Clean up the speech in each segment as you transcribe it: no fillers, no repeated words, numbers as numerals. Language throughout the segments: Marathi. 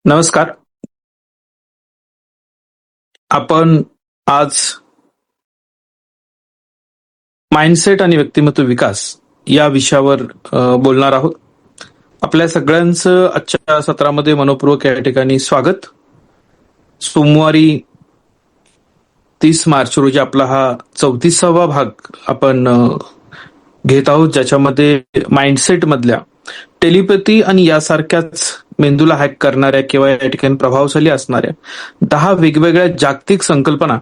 नमस्कार. आपण आज माइंडसेट आणि व्यक्तिमत्व विकास या विषयावर बोलणार आहोत. आपल्या सगळ्यांचं आजच्या सत्रामध्ये मनपूर्वक या ठिकाणी स्वागत. सोमवारी 30 मार्च रोजी आपला हा 34वा भाग आपण घेत आहोत, ज्याच्यामध्ये माइंडसेट मधल्या टेलिपॅथी आणि यासारख्याच मेंदूला हॅक करणाऱ्या किंवा या ठिकाणी प्रभावशाली असणाऱ्या 10 वेगवेगळ्या जागतिक संकल्पना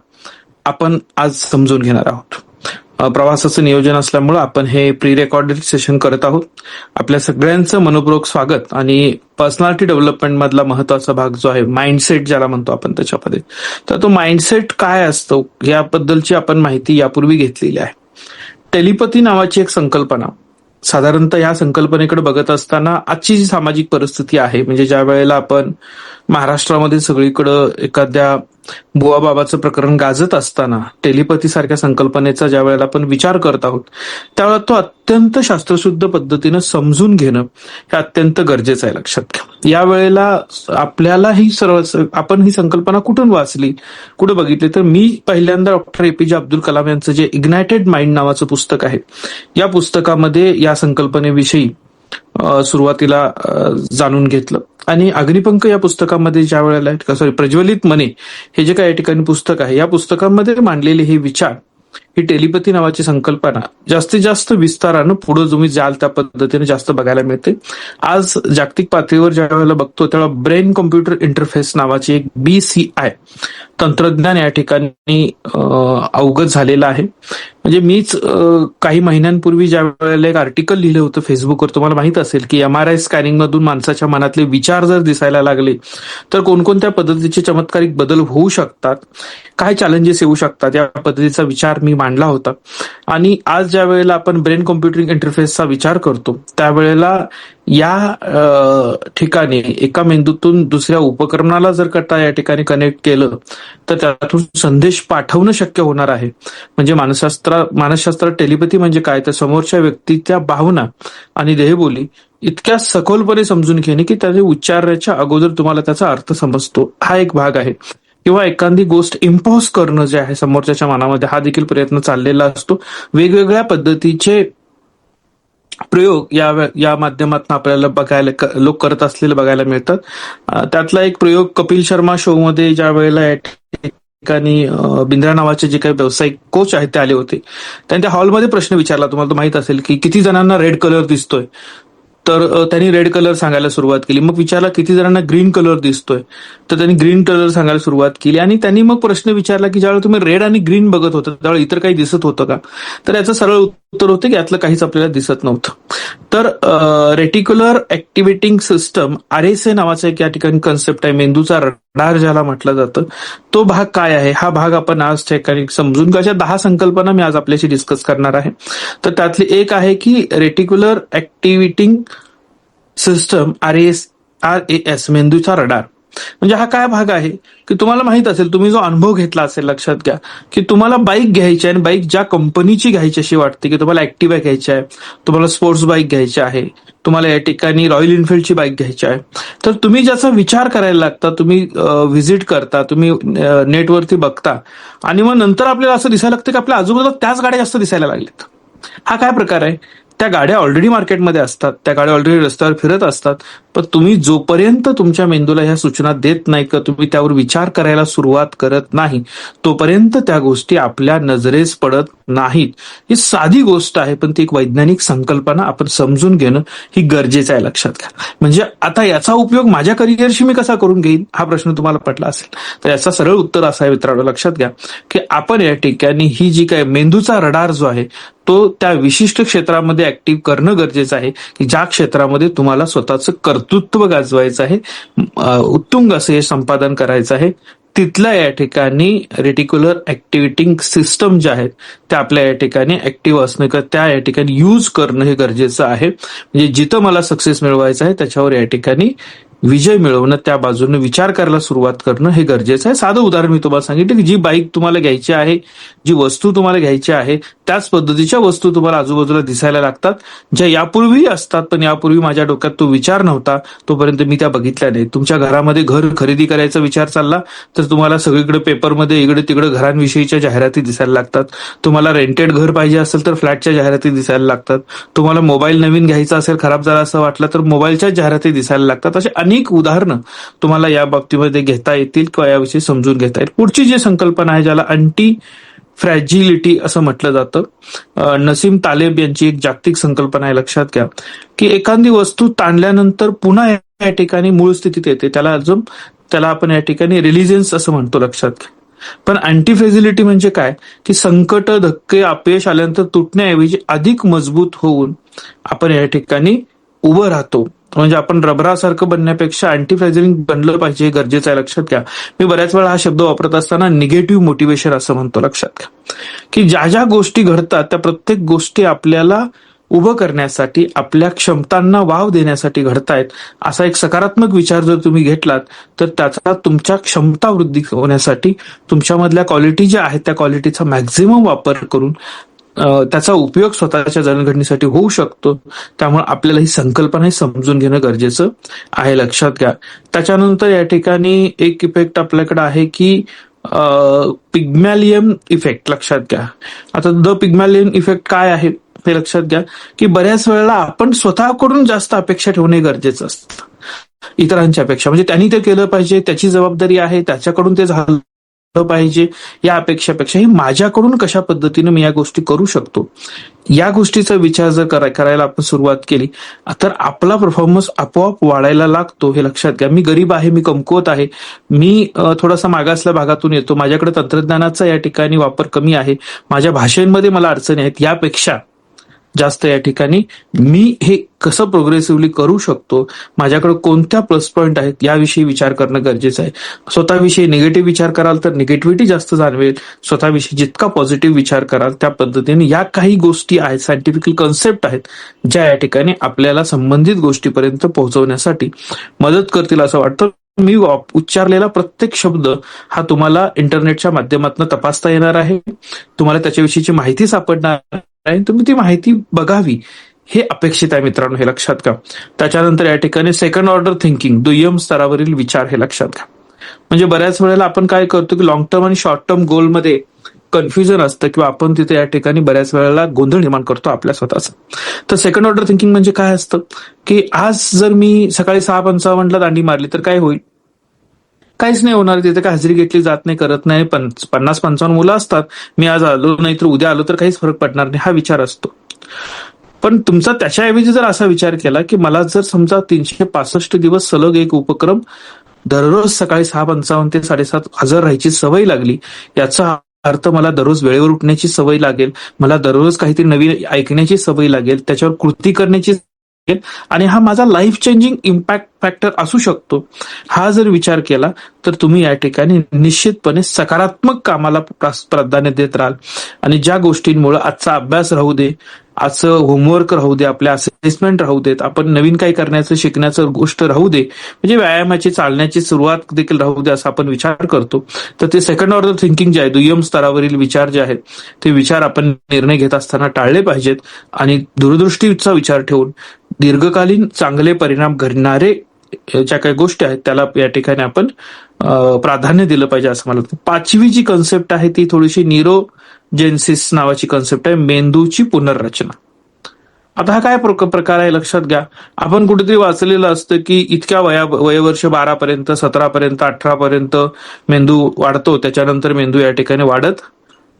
आपण आज समजून घेणार आहोत. प्रवासाचं नियोजन असल्यामुळे आपण हे प्री रेकॉर्डेड सेशन करत आहोत. आपल्या सगळ्यांचं मनपूर्वक स्वागत. आणि पर्सनॅलिटी डेव्हलपमेंट मधला महत्वाचा भाग जो आहे माइंडसेट ज्याला म्हणतो आपण, त्याच्यामध्ये तर तो माइंडसेट काय असतो याबद्दलची आपण माहिती यापूर्वी घेतलेली आहे. टेलिपॅथी नावाची एक संकल्पना, साधारणतः या संकल्पनेकडे बघत असताना आजची जी सामाजिक परिस्थिती आहे, म्हणजे ज्या वेळेला आपण महाराष्ट्रामध्ये सगळीकडं एखाद्या बुवा बाबाचं प्रकरण गाजत असताना टेलिपॅथी सारख्या संकल्पनेचा ज्या वेळेला आपण विचार करत आहोत, त्यावेळेला तो अत्यंत शास्त्रशुद्ध पद्धतीनं समजून घेणं हे अत्यंत गरजेचं आहे. लक्षात घ्या. या वेळेला आपल्याला ही आपण ही संकल्पना कुठून वाचली, कुठे बघितली, तर मी पहिल्यांदा डॉक्टर एपीजे अब्दुल कलाम यांचं जे इग्नायटेड माइंड नावाचं पुस्तक आहे, या पुस्तकामध्ये या संकल्पनेविषयी सुरुवातीला जाणून घेतलं. आणि अग्निपंख या पुस्तकामध्ये ज्या वेळेला प्रज्वलित मने हे जे काही या ठिकाणी पुस्तक आहे, या पुस्तकामध्ये मांडलेले हे विचार, ही टेलिपॅथी नावाची संकल्पना जास्तीत जास्त विस्तारानं पुढे तुम्ही जाल त्या पद्धतीने जास्त बघायला मिळते. आज जागतिक पातळीवर ज्या वेळेला बघतो त्यावेळेला ब्रेन कॉम्प्युटर इंटरफेस नावाची एक BCI तंत्रज्ञान या ठिकाणी अवगत झालेलं आहे. म्हणजे मीच काही महिन्यांपूर्वी ज्या वेळेला एक आर्टिकल लिहिलं होतं फेसबुकवर, तुम्हाला माहित असेल की MRI स्कॅनिंग मधून माणसाच्या मनातले विचार जर दिसायला लागले तर कोणकोणत्या पद्धतीचे चमत्कारिक बदल होऊ शकतात, काय चॅलेंजेस येऊ शकतात, या पद्धतीचा विचार मी मांडला होता. आणि आज ज्या वेळेला आपण ब्रेन कॉम्प्युटिंग इंटरफेसचा विचार करतो त्यावेळेला या ठिकाणी एका मेंदूतून दुसऱ्या उपकरणाला जर का या ठिकाणी कनेक्ट केलं तर त्यातून संदेश पाठवणं शक्य होणार आहे. म्हणजे मानसशास्त्रात टेलिपॅथी म्हणजे काय, तर समोरच्या व्यक्तीच्या भावना आणि देहबोली इतक्या सखोलपणे समजून घेणे की त्याचे उच्चाराच्या अगोदर तुम्हाला त्याचा अर्थ समजतो, हा एक भाग आहे. किंवा एखादी गोष्ट इम्पोज करणं जे आहे समोरच्याच्या मनामध्ये, हा देखील प्रयत्न चाललेला असतो. वेगवेगळ्या पद्धतीचे प्रयोग या माध्यमातून आपल्याला बघायला लोक करत असलेले बघायला मिळतात. त्यातला एक प्रयोग कपिल शर्मा शो मध्ये ज्या वेळेला या ठिकाणी बिंद्रा नावाचे जे काही व्यावसायिक कोच आहेत ते आले होते, त्यांनी त्या हॉलमध्ये प्रश्न विचारला. तुम्हाला तर माहित असेल की किती जणांना रेड कलर दिसतोय, तर त्यांनी रेड कलर सांगायला सुरुवात केली. मग विचारला किती जणांना ग्रीन कलर दिसतोय, तर त्यांनी ग्रीन कलर सांगायला सुरुवात केली. आणि त्यांनी मग प्रश्न विचारला की ज्यावेळेला तुम्ही रेड आणि ग्रीन बघत होता त्यावेळेला इतर काही दिसत होतं का, तर याचं सरळ उत्तर होतं की यातलं काहीच आपल्याला दिसत नव्हतं. तर रेटिक्युलर ऍक्टिव्हेटिंग सिस्टम RSA नावाचा एक या ठिकाणी कन्सेप्ट आहे, मेंदूचा रडार ज्याला म्हटलं जातं, तो भाग काय आहे हा भाग आपण आज ठिकाणी समजून घेऊ. अशा 10 संकल्पना मी आज आपल्याशी डिस्कस करणार आहे. तर त्यातली एक आहे की रेटिक्युलर ऍक्टिव्हेटिंग सिस्टम RAS, मेंदूचा रडार. म्हणजे हा काय भाग आहे की तुम्हाला माहित असेल, तुम्ही जो अनुभव घेतला असेल, लक्षात घ्या की तुम्हाला बाईक घ्यायची आहे आणि बाईक ज्या कंपनीची घ्यायची अशी वाटते, की तुम्हाला ऍक्टिव्हा घ्यायची आहे, तुम्हाला स्पोर्ट्स बाईक घ्यायची आहे, तुम्हाला या ठिकाणी रॉयल एनफिल्डची बाईक घ्यायची आहे, तर तुम्ही ज्याचा विचार करायला लागता, तुम्ही व्हिजिट करता, तुम्ही नेटवरती बघता आणि मग नंतर आपल्याला असं दिसायला लागतं की आपल्या आजूबाजूला त्याच गाड्या जास्त दिसायला लागल्यात. हा काय प्रकार आहे? त्या गाड्या ऑलरेडी मार्केटमध्ये असतात, त्या गाड्या ऑलरेडी रस्त्यावर फिरत असतात, पण तुम्ही जोपर्यंत तुमच्या मेंदूला ह्या सूचना देत नाही का, तुम्ही त्यावर विचार करायला सुरुवात करत नाही, तोपर्यंत त्या गोष्टी आपल्या नजरेस पडत नाहीत. ही साधी गोष्ट आहे, पण ती एक वैज्ञानिक संकल्पना आपण समजून घेणं ही गरजेचं आहे. लक्षात घ्या. म्हणजे आता याचा उपयोग माझ्या करिअरशी मी कसा करून घेईन हा प्रश्न तुम्हाला पडला असेल, तर याचा सरळ उत्तर असं आहे मित्रांनो, लक्षात घ्या की आपण या ठिकाणी ही जी काय मेंदूचा रडार जो आहे तो त्या विशिष्ट क्षेत्रामध्ये ऍक्टिव्ह करणं गरजेचं आहे की ज्या क्षेत्रामध्ये तुम्हाला स्वतःचं कर्तृत्व गाजवायचं आहे, उत्तुंग असं हे संपादन करायचं आहे. तिथल्या या ठिकाणी रेटिक्युलर ऍक्टिव्हेटिंग सिस्टम ज्या आहेत त्या आपल्या या ठिकाणी ऍक्टिव्ह असणं किंवा त्या या ठिकाणी यूज करणं हे गरजेचं आहे. म्हणजे जिथं मला सक्सेस मिळवायचं आहे त्याच्यावर या ठिकाणी विजय मिळवणं, त्या बाजूने विचार करायला सुरुवात करणं हे गरजेचं आहे. साधं उदाहरण मी तुम्हाला सांगितलं की जी बाईक तुम्हाला घ्यायची आहे, जी वस्तू तुम्हाला घ्यायची आहे, त्याच पद्धतीच्या वस्तू तुम्हाला आजूबाजूला दिसायला लागतात, ज्या यापूर्वी असतात, पण यापूर्वी माझ्या डोक्यात तो विचार नव्हता, तोपर्यंत मी त्या बघितल्या नाही. तुमच्या घरामध्ये घर खरेदी करायचा विचार चालला तर तुम्हाला सगळीकडे पेपरमध्ये इकडे तिकडे घरांविषयीच्या जाहिराती दिसायला लागतात. तुम्हाला रेंटेड घर पाहिजे असेल तर फ्लॅटच्या जाहिराती दिसायला लागतात. तुम्हाला मोबाईल नवीन घ्यायचा असेल, खराब झाला असं वाटलं तर मोबाईलच्या जाहिराती दिसायला लागतात. असे अनेक उदाहरणं तुम्हाला या बाबतीमध्ये घेता येतील किंवा याविषयी समजून घेता येईल. पुढची जी संकल्पना आहे ज्याला अँटी फ्रॅजिलिटी असं म्हटलं जातं, नसीम तालेब यांची एक जागतिक संकल्पना आहे. लक्षात घ्या की एखादी वस्तू ताणल्यानंतर पुन्हा या ठिकाणी मूळ स्थितीत येते, त्याला आपण या ठिकाणी रिलिजन्स असं म्हणतो. लक्षात घ्या. पण अँटी फ्रेजिलिटी म्हणजे काय की संकट, धक्के, अपयश आल्यानंतर तुटण्याऐवजी अधिक मजबूत होऊन आपण या ठिकाणी उभं राहतो. म्हणजे आपण रबरासारखं बनण्यापेक्षा अँटी फ्रेजिलिंग बनलं पाहिजे, गरजेचं आहे. लक्षात घ्या. मी बऱ्याच वेळा हा शब्द वापरत असताना निगेटिव्ह मोटिवेशन असं म्हणतो. लक्षात घ्या की ज्या ज्या गोष्टी घडतात त्या प्रत्येक गोष्टी आपल्याला उभं करण्यासाठी, आपल्या क्षमतांना वाव देण्यासाठी घडतायत, असा एक सकारात्मक विचार जर तुम्ही घेतलात तर त्याचा तुमच्या क्षमता वृद्धी होण्यासाठी, तुमच्यामधल्या क्वालिटी ज्या आहेत त्या क्वालिटीचा मॅक्झिमम वापर करून त्याचा उपयोग स्वतःच्या जडणघडणीसाठी होऊ शकतो. त्यामुळे आपल्याला ही संकल्पना समजून घेणं गरजेचं आहे. लक्षात घ्या. त्याच्यानंतर या ठिकाणी एक इफेक्ट आपल्याकडे आहे की पिग्मॅलियन इफेक्ट. लक्षात घ्या. आता द पिग्मॅलियन इफेक्ट काय आहे हे लक्षात घ्या की बऱ्याच वेळेला आपण स्वतःकडून जास्त अपेक्षा ठेवणे गरजेचं असतं, इतरांच्या अपेक्षा. म्हणजे त्यांनी ते केलं पाहिजे, त्याची जबाबदारी आहे, त्याच्याकडून ते झालं पाहिजे, या अपेक्षापेक्षा ही माझ्याकडून कशा पद्धतीने मी या गोष्टी करू शकतो, या गोष्टीचा विचार जर करायला आपण सुरुवात केली तर आपला परफॉर्मन्स आपोआप वाढायला लागतो. हे लक्षात घ्या. मी गरीब आहे, मी कमकुवत आहे, मी थोडासा मागासल्या भागातून येतो, माझ्याकडे तंत्रज्ञानाचा या ठिकाणी वापर कमी आहे, माझ्या भाषेमध्ये मला अडचणी आहेत, यापेक्षा जास्त या ठिकाणी मी हे कसं प्रोग्रेसिव्हली करू शकतो, माझ्याकडे कोणत्या प्लस पॉईंट आहेत याविषयी विचार करणं गरजेचं आहे. स्वतःविषयी निगेटिव्ह विचार कराल तर निगेटिव्हिटी जास्त जाणवेल, स्वतःविषयी जितका पॉझिटिव्ह विचार कराल त्या पद्धतीने या काही गोष्टी आहेत, सायंटिफिकल कन्सेप्ट आहेत, ज्या या ठिकाणी आपल्याला संबंधित गोष्टीपर्यंत पोहोचवण्यासाठी मदत करतील असं वाटतं. मी उच्चारलेला प्रत्येक शब्द हा तुम्हाला इंटरनेटच्या माध्यमातून तपासता येणार आहे, तुम्हाला त्याच्याविषयीची माहिती सापडणार आहे, तुम्ही ती माहिती बघावी हे अपेक्षित आहे मित्रांनो. हे लक्षात घ्या. त्याच्यानंतर या ठिकाणी सेकंड ऑर्डर थिंकिंग, दुय्यम स्तरावरील विचार, हे लक्षात घ्या. म्हणजे बऱ्याच वेळेला आपण काय करतो की लॉंग टर्म आणि शॉर्ट टर्म गोलमध्ये कन्फ्युजन असतं किंवा आपण तिथे या ठिकाणी बऱ्याच वेळेला गोंधळ निर्माण करतो आपल्या स्वतःचा. तर सेकंड ऑर्डर थिंकिंग म्हणजे काय असतं की आज जर मी सकाळी 6:55 दांडी मारली तर काय होईल, काहीच नाही होणार. तिथे काय हजेरी घेतली जात नाही, करत नाही, 50-55 मुलं असतात, मी आज आलो नाही तर उद्या आलो तर काहीच फरक पडणार नाही, हा विचार असतो. पण तुमचा त्याच्याऐवजी जर असा विचार केला की मला जर समजा 365 दिवस सलग एक उपक्रम दररोज सकाळी 6:55 ते 7:30 हजर राहायची सवय लागली, याचा अर्थ मला दररोज वेळेवर उठण्याची सवय लागेल, मला दररोज काहीतरी नवीन ऐकण्याची सवय लागेल, त्याच्यावर कृती करण्याची आणि हा माझा लाईफ चेंजिंग इम्पॅक्ट फॅक्टर असू शकतो. हा जर विचार केला तर तुम्ही या ठिकाणी निश्चितपणे सकारात्मक कामाला प्राधान्य देत राहाल. आणि ज्या गोष्टींमुळे आजचा अभ्यास राहू दे, आजचं होमवर्क राहू दे, आपल्या असेसमेंट राहू देत, आपण नवीन काही करण्याचं शिकण्याचं गोष्ट राहू दे, म्हणजे व्यायामाची चालण्याची सुरुवात देखील राहू दे असा आपण विचार करतो. तर ते सेकंड ऑर्डर थिंकिंग जे आहे, दुय्यम स्तरावरील विचार जे आहेत ते विचार आपण निर्णय घेत असताना टाळले पाहिजेत आणि दूरदृष्टीचा विचार ठेवून दीर्घकालीन चांगले परिणाम घडणारे ज्या काही गोष्टी आहेत त्याला या ठिकाणी आपण प्राधान्य दिलं पाहिजे असं मला वाटतं. 5वी जी कन्सेप्ट आहे ती थोडीशी न्यूरोजेन्सिस नावाची कन्सेप्ट आहे, मेंदूची पुनर्रचना. आता हा काय प्रकार आहे लक्षात घ्या. आपण कुठेतरी वाचलेलं असतं की इतक्या वयवर्ष 12 पर्यंत, 17 पर्यंत, 18 पर्यंत मेंदू वाढतो, त्याच्यानंतर मेंदू या ठिकाणी वाढत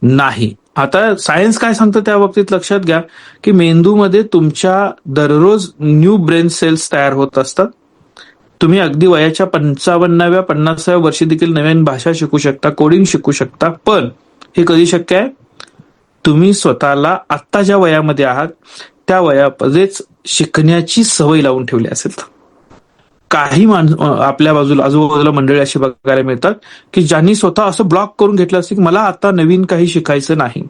नाही. आता सायन्स काय सांगतं त्या बाबतीत लक्षात घ्या की मेंदूमध्ये तुमच्या दररोज न्यू ब्रेन सेल्स तयार होत असतात. तुम्ही अगदी वयाच्या 55व्या 50व्या वर्षी देखील नवीन भाषा शिकू शकता, कोडिंग शिकू शकता. पण हे कधी शक्य आहे, तुम्ही स्वतःला आत्ता ज्या वयामध्ये आहात त्या वयामध्येच शिकण्याची सवय लावून ठेवली असेल तर. काही आपल्या आजूबाजूला मंडळी अशी बघायला मिळतात की ज्यांनी स्वतः असं ब्लॉक करून घेतलं असतं की मला आता नवीन काही शिकायचं नाही,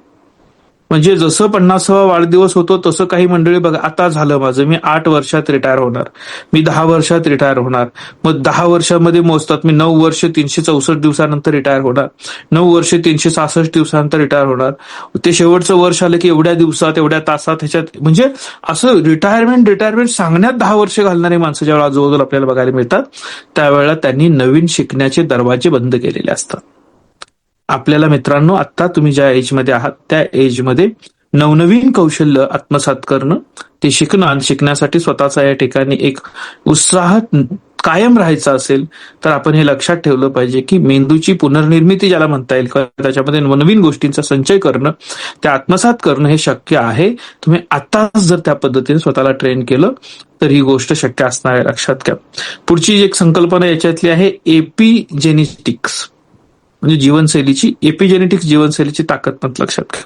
म्हणजे जसं 50वा वाढदिवस होतो तसं काही मंडळी बघा, आता झालं माझं, मी 8 वर्षात रिटायर होणार, मी 10 वर्षात रिटायर होणार. मग 10 वर्षामध्ये मोजतात, मी 9 वर्ष 364 दिवसानंतर रिटायर होणार, 9 वर्ष 366 दिवसानंतर रिटायर होणार. ते शेवटचं वर्ष आलं की एवढ्या दिवसात, एवढ्या तासात, ह्याच्यात, म्हणजे असं रिटायरमेंट सांगण्यात 10 वर्ष घालणारी माणसं ज्यावेळेला आजूबाजूला आपल्याला बघायला मिळतात, त्यावेळेला त्यांनी नवीन शिकण्याचे दरवाजे बंद केलेले असतात. आपल्याला मित्रांनो, आता तुम्ही ज्या एजमध्ये आहात त्या एजमध्ये नवनवीन कौशल्य आत्मसात करणं, ते शिकणं आणि शिकण्यासाठी स्वतःचा या ठिकाणी एक उत्साह कायम राहायचा असेल तर आपण हे लक्षात ठेवलं पाहिजे की मेंदूची पुनर्निर्मिती ज्याला म्हणता येईल, त्याच्यामध्ये नवनवीन गोष्टींचा संचय करणं, त्या आत्मसात करणं हे शक्य आहे. तुम्ही आताच जर त्या पद्धतीने स्वतःला ट्रेन केलं तर ही गोष्ट शक्य असणार आहे, लक्षात घ्या. पुढची एक संकल्पना याच्यातली आहे एपिजेनेटिक्स, म्हणजे जीवनशैलीची, एपिजेनेटिक्स जीवनशैलीची ताकद पण लक्षात घ्या.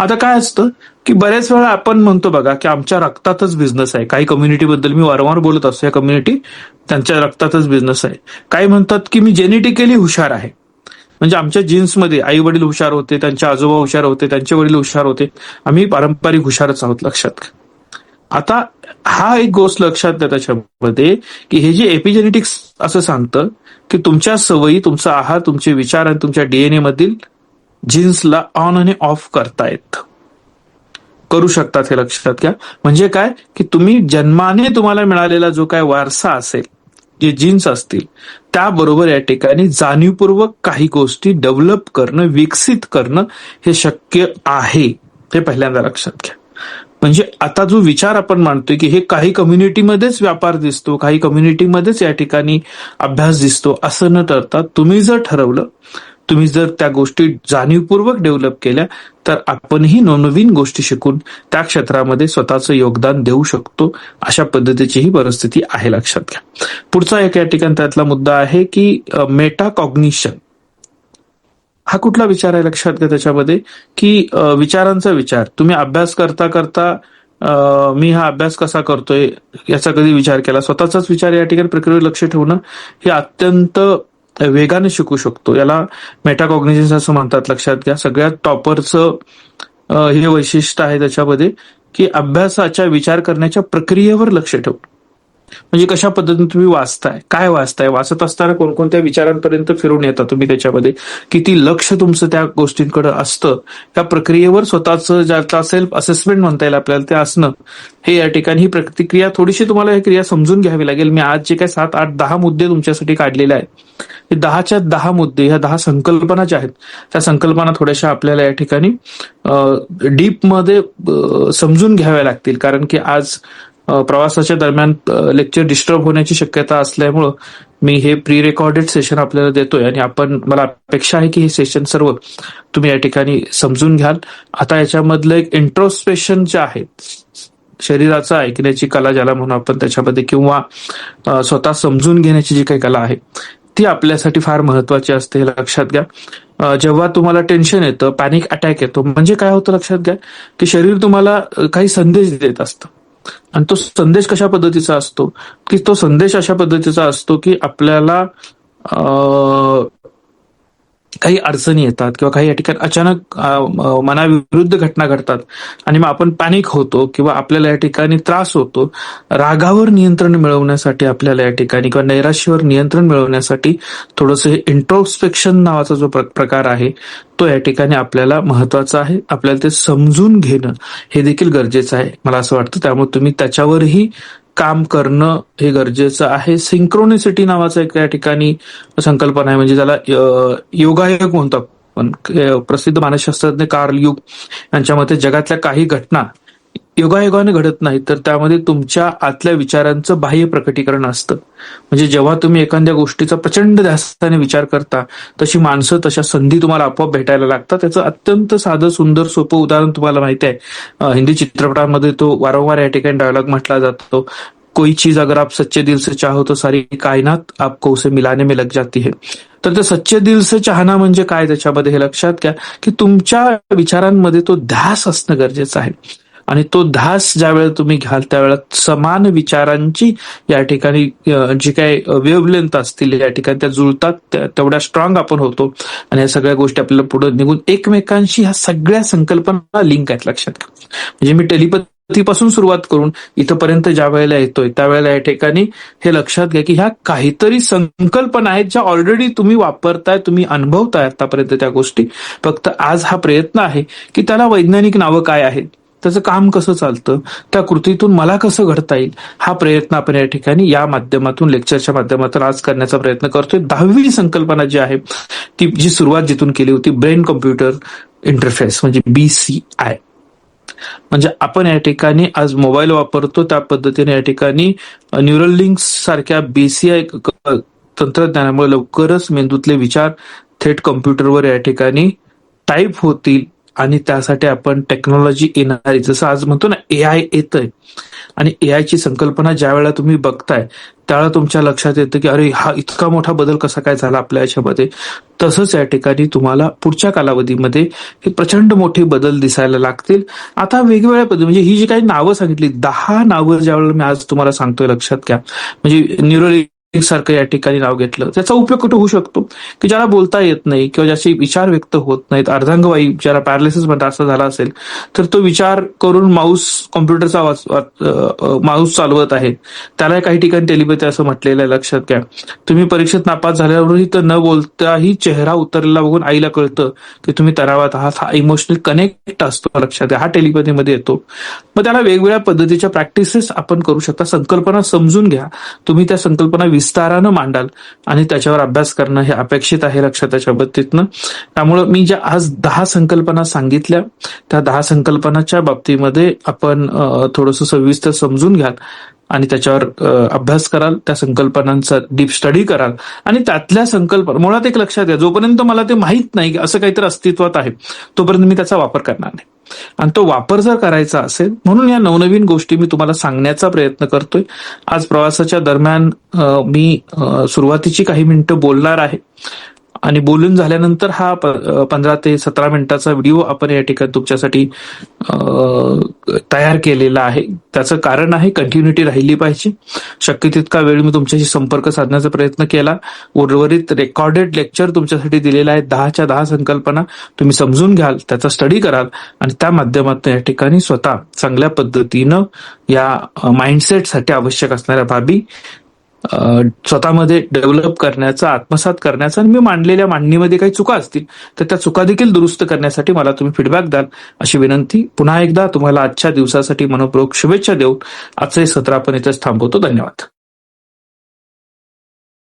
आता काय असतं की बऱ्याच वेळा आपण म्हणतो बघा की आमच्या रक्तातच बिझनेस आहे. काही कम्युनिटीबद्दल मी वारंवार बोलत असतो, या कम्युनिटी त्यांच्या रक्तातच बिझनेस आहे. काही म्हणतात की मी जेनेटिकली हुशार आहे, म्हणजे आमच्या जीन्समध्ये आई वडील हुशार होते, त्यांचे आजोबा हुशार होते, त्यांचे वडील हुशार होते, आम्ही पारंपरिक हुशारच आहोत, लक्षात घ्या. आता हा एक गोष्ट लक्षात द्या त्याच्यामध्ये की हे जे एपिजेनेटिक्स असं सांगतं की तुमच्या सवयी, तुमचा आहार, तुमचे विचार आणि तुमच्या डीएनए मधील जीन्सला ऑन आणि ऑफ करतायत, करू शकतात, हे लक्षात घ्या. म्हणजे काय की तुम्ही जन्माने तुम्हाला मिळालेला जो काय वारसा असेल, जे जीन्स असतील, त्याबरोबर या ठिकाणी जाणीवपूर्वक काही गोष्टी डेव्हलप करणं, विकसित करणं हे शक्य आहे, हे पहिल्यांदा लक्षात घ्या. म्हणजे आता जो विचार आपण मांडतोय की हे काही कम्युनिटीमध्येच व्यापार दिसतो, काही कम्युनिटीमध्येच या ठिकाणी अभ्यास दिसतो, असं न ठरता तुम्ही जर ठरवलं, तुम्ही जर त्या गोष्टी जाणीवपूर्वक डेव्हलप केल्या तर आपणही नवनवीन गोष्टी शिकून त्या क्षेत्रामध्ये स्वतःचं योगदान देऊ शकतो. अशा पद्धतीची ही परिस्थिती आहे, लक्षात घ्या. पुढचा एक या ठिकाणी त्यातला मुद्दा आहे की मेटाकॉग्निशन. हा कुठला विचार आहे, लक्षात घ्या. त्याच्यामध्ये की विचारांचा विचार, तुम्ही अभ्यास करता करता मी हा अभ्यास कसा करतोय याचा कधी विचार केला, स्वतःचाच विचार या ठिकाणी प्रक्रियेवर लक्ष ठेवणं हे अत्यंत वेगाने शिकू शकतो. याला मेटाकॉग्निशन असं म्हणतात, लक्षात घ्या. सगळ्यात टॉपरचं हे वैशिष्ट्य आहे त्याच्यामध्ये की अभ्यासाच्या, विचार करण्याच्या प्रक्रियेवर लक्ष ठेवणं. म्हणजे कशा पद्धतीने तुम्ही वाचताय, काय वाचताय, वाचत असताना कोणकोणत्या विचारांपर्यंत फिरून येता तुम्ही, त्याच्यामध्ये किती लक्ष तुमचं त्या गोष्टींकडे असतं, त्या प्रक्रियेवर स्वतःचं ज्याचा सेल्फ असेसमेंट म्हणता येईल आपल्याला ते असणं, हे या ठिकाणी ही प्रतिक्रिया थोडीशी तुम्हाला ही क्रिया समजून घ्यावी लागेल. मी आज जे काही 7, 8, 10 मुद्दे तुमच्यासाठी काढलेले आहेत, हे 10च्या 10 मुद्दे, ह्या 10 संकल्पना ज्या आहेत त्या संकल्पना थोड्याशा आपल्याला या ठिकाणी डीप मध्ये समजून घ्याव्या लागतील. कारण की आज प्रवासाच्या दरम्यान लेक्चर डिस्टर्ब होण्याची शक्यता असल्यामुळं मी हे प्री रेकॉर्डेड सेशन आपल्याला देतोय आणि मला अपेक्षा आहे की हे सेशन सर्व तुम्ही या ठिकाणी समजून घ्याल. आता याच्यामधलं एक इंट्रोस्पेक्शन जे आहे, शरीराचा ऐकण्याची कला ज्याला म्हणून आपण त्याच्यामध्ये, किंवा स्वतः समजून घेण्याची जी काही कला आहे ती आपल्यासाठी फार महत्वाची असते, हे लक्षात घ्या. जेव्हा तुम्हाला टेन्शन येतं, पॅनिक अटॅक येतो, म्हणजे काय होतं लक्षात घ्या की शरीर तुम्हाला काही संदेश देत असतं आणि तो संदेश कशा पद्धतीचा असतो की तो संदेश अशा पद्धतीचा असतो की आपल्याला काही अडचणी येतात किंवा काही या ठिकाणी अचानक मनाविरुद्ध घटना घडतात आणि मग आपण पॅनिक होतो किंवा आपल्याला या ठिकाणी त्रास होतो. रागावर नियंत्रण मिळवण्यासाठी आपल्याला या ठिकाणी किंवा नैराश्यावर नियंत्रण मिळवण्यासाठी थोडंसं हे इंट्रोस्पेक्शन नावाचा जो प्रकार आहे तो या ठिकाणी आपल्याला महत्वाचा आहे. आपल्याला ते समजून घेणं हे देखील गरजेचं आहे मला असं वाटतं. त्यामुळे तुम्ही त्याच्यावरही काम करणं हे गरजेचं आहे. सिंक्रोनिसिटी नावाचा एक या ठिकाणी संकल्पना आहे, म्हणजे त्याला योगायोग म्हणतो आपण. प्रसिद्ध मानसशास्त्रज्ञ कार्ल युग यांच्या मते जगातल्या काही घटना योगायोगाने घडत नाही, तर त्यामध्ये तुमच्या आतल्या विचारांचं बाह्य प्रकटीकरण असतं. म्हणजे जेव्हा तुम्ही एखाद्या गोष्टीचा प्रचंड ध्यासाने विचार करता तशी माणसं, तशा संधी तुम्हाला आपोआप भेटायला लागतात. त्याचं अत्यंत साधं सुंदर सोपं उदाहरण तुम्हाला माहिती आहे, हिंदी चित्रपटांमध्ये तो वारंवार या ठिकाणी डायलॉग म्हटला जातो, कोई चीज अगर आप सच्चे दिल से चाहो तो सारी कायनात आपको उसे मिलाने में लग जाती है. तर ते सच्चे दिल से चाहना म्हणजे काय, त्याच्यामध्ये हे लक्षात घ्या की तुमच्या विचारांमध्ये तो ध्यास असणं गरजेचं आहे. आणि तो ध्यास ज्या वेळेला तुम्ही घ्याल त्यावेळेला समान विचारांची या ठिकाणी जी काही वेव्हलेंथ असतील या ठिकाणी त्या जुळतात, तेवढ्या स्ट्रॉंग आपण होतो आणि या सगळ्या गोष्टी आपल्याला पुढे निघून एकमेकांशी ह्या सगळ्या संकल्पना लिंक आहेत. लक्षात घ्या, म्हणजे मी टेलिपॅथीपासून सुरुवात करून इथपर्यंत ज्या वेळेला येतोय त्यावेळेला या ठिकाणी हे लक्षात घ्या की ह्या काहीतरी संकल्पना आहेत ज्या ऑलरेडी तुम्ही वापरताय, तुम्ही अनुभवताय आतापर्यंत त्या गोष्टी. फक्त आज हा प्रयत्न आहे की त्याला वैज्ञानिक नावं काय आहेत, त्याचं काम कसं चालतं, त्या कृतीतून मला कसं घडता येईल, हा प्रयत्न आपण या ठिकाणी या माध्यमातून, लेक्चरच्या माध्यमातून आज करण्याचा प्रयत्न करतोय. 10वी संकल्पना जी आहे ती जी सुरुवात जिथून केली होती, ब्रेन कॉम्प्युटर इंटरफेस म्हणजे BCI. म्हणजे आपण या ठिकाणी आज मोबाईल वापरतो त्या पद्धतीने या ठिकाणी न्यूरल लिंक्स सारख्या BCI तंत्रज्ञानामुळे लवकरच मेंदूतले विचार थेट कॉम्प्युटरवर या ठिकाणी टाईप होतील आणि त्यासाठी आपण टेक्नॉलॉजी येणारी, जसं आज म्हणतो ना AI येतंय, आणि AI ची संकल्पना ज्या वेळेला तुम्ही बघताय त्यावेळेला तुमच्या लक्षात येतं की अरे हा इतका मोठा बदल कसा काय झाला आपल्या याच्यामध्ये. तसंच या ठिकाणी तुम्हाला पुढच्या कालावधीमध्ये हे प्रचंड मोठे बदल दिसायला लागतील. आता वेगवेगळ्या पद्धती, म्हणजे ही जी काही नावं सांगितली, 10 नावं ज्या वेळेला मी आज तुम्हाला सांगतोय लक्षात घ्या. म्हणजे न्यूरल सारखं या ठिकाणी नाव घेतलं, त्याचा उपयोग कुठे होऊ शकतो की ज्याला बोलता येत नाही किंवा ज्याचे विचार व्यक्त होत नाहीत, अर्धांगवायू ज्याला पॅरालिसिस म्हणतात असं झाला असेल तर तो विचार करून कॉम्प्युटरचा माऊस चालवत आहे, त्याला काही ठिकाणी टेलिपॅथी असं म्हटलेलं आहे. लक्षात घ्या, तुम्ही परीक्षेत नापास झाल्यावरही तर न बोलताही चेहरा उतरलेला बघून आईला कळतं की तुम्ही तणावात आहात. हा इमोशनल कनेक्ट असतो, लक्षात घ्या, हा टेलिपॅथीमध्ये येतो. मग त्याला वेगवेगळ्या पद्धतीच्या प्रॅक्टिसेस आपण करू शकता. संकल्पना समजून घ्या, तुम्ही त्या संकल्पना विस्तारानं मांडाल आणि त्याच्यावर अभ्यास करणं हे अपेक्षित आहे लक्षात त्याच्या बाबतीतनं. त्यामुळं मी ज्या आज 10 संकल्पना सांगितल्या त्या 10 संकल्पनाच्या बाबतीमध्ये आपण थोडंसं सविस्तर समजून घ्याल आणि त्याच्यावर अभ्यास कराल, त्या संकल्पनांचा डीप स्टडी कराल आणि त्यातल्या संकल्पना मुळात एक लक्षात घ्या, जोपर्यंत मला ते माहीत नाही की असं काहीतरी अस्तित्वात आहे तोपर्यंत मी त्याचा वापर करणार नाही. आणि तो वापर जर करायचा असेल म्हणून या नवनवीन गोष्टी मी तुम्हाला सांगण्याचा प्रयत्न करतोय. आज प्रवासाच्या दरम्यान मी सुरुवातीची काही मिनिटं बोलणार आहे आणि बोलून झाल्यानंतर हा 15 ते 17 मिनिटाचा व्हिडिओ आपण या ठिकाणी तुमच्यासाठी तयार केलेला आहे. त्याचं कारण आहे कंटिन्युटी राहिली पाहिजे. शक्य तितका वेळ मी तुमच्याशी संपर्क साधण्याचा प्रयत्न केला. उर्वरित रेकॉर्डेड लेक्चर तुमच्यासाठी दिलेला आहे. 10च्या 10 संकल्पना तुम्ही समजून घ्याल, त्याचा स्टडी कराल आणि त्या माध्यमातून या ठिकाणी स्वतः चांगल्या पद्धतीनं या माइंडसेटसाठी आवश्यक असणाऱ्या बाबी स्वतःमध्ये डेव्हलप करण्याचा, आत्मसात करण्याचा, आणि मी मांडलेल्या मांडणीमध्ये काही चुका असतील तर त्या चुका देखील दुरुस्त करण्यासाठी मला तुम्ही फीडबॅक द्याल अशी विनंती. पुन्हा एकदा तुम्हाला आजच्या दिवसासाठी मनपूर्वक शुभेच्छा देऊन आजचे सत्र आपण इथेच थांबवतो. धन्यवाद.